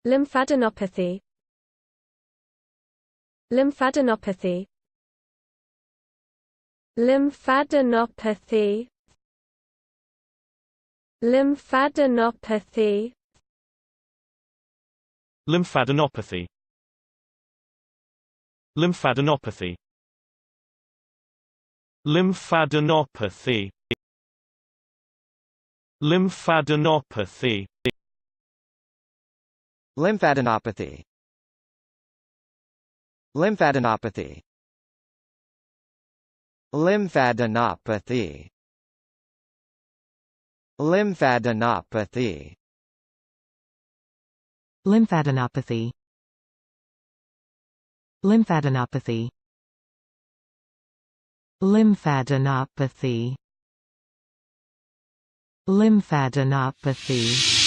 Lymphadenopathy. Lymphadenopathy. Lymphadenopathy. Lymphadenopathy. Lymphadenopathy. Lymphadenopathy. Lymphadenopathy. Lymphadenopathy. Lymphadenopathy. Lymphadenopathy. Lymphadenopathy. Lymphadenopathy. Lymphadenopathy. Lymphadenopathy. Lymphadenopathy. Lymphadenopathy.